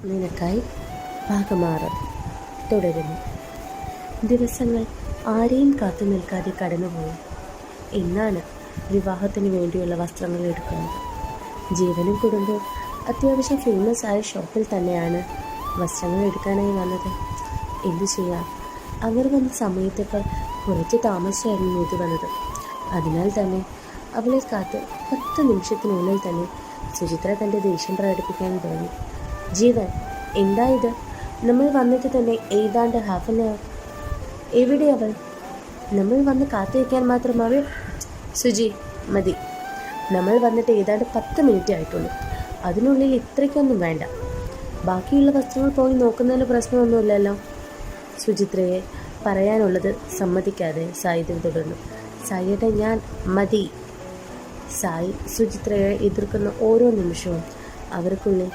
നിനക്കായി ഭാഗമാറ് തുടരുന്നു. ദിവസങ്ങൾ ആരെയും കാത്തു നിൽക്കാതെ കടന്നുപോയി. ഇന്നാണ് വിവാഹത്തിന് വേണ്ടിയുള്ള വസ്ത്രങ്ങൾ എടുക്കുന്നത്. ജീവനും കുടുംബവും അത്യാവശ്യം ഫേമസ് ആയ ഷോപ്പിൽ തന്നെയാണ് വസ്ത്രങ്ങൾ എടുക്കാനായി വന്നത്. എന്തു ചെയ്യാം, അവർ വന്ന സമയത്തേക്കാൾ കുറച്ച് താമസിച്ചായിരുന്നു ഇത് വന്നത്. അതിനാൽ തന്നെ അവളെ കാത്ത് 10 നിമിഷത്തിനുള്ളിൽ തന്നെ സുചിത്ര തൻ്റെ ദേഷ്യം പ്രകടിപ്പിക്കാൻ തുടങ്ങി. ജീവൻ, എന്താ ഇത്? നമ്മൾ വന്നിട്ട് തന്നെ ഏതാണ്ട് ഹാഫ് ആൻ അവർ. എവിടെ അവൾ? നമ്മൾ വന്ന് കാത്തിരിക്കാൻ മാത്രമാവേ. സുജി, മതി. നമ്മൾ വന്നിട്ട് ഏതാണ്ട് 10 മിനിറ്റ് ആയിട്ടുള്ളൂ. അതിനുള്ളിൽ ഇത്രയ്ക്കൊന്നും വേണ്ട. ബാക്കിയുള്ള വസ്ത്രങ്ങൾ പോയി നോക്കുന്നതിന് പ്രശ്നമൊന്നുമില്ലല്ലോ. സുചിത്രയെ പറയാനുള്ളത് സമ്മതിക്കാതെ സായിദ് തുടർന്നു. സായിയുടെ ഞാൻ മതി. സായി സുചിത്രയെ എതിർക്കുന്ന ഓരോ നിമിഷവും അവർക്കുള്ളിൽ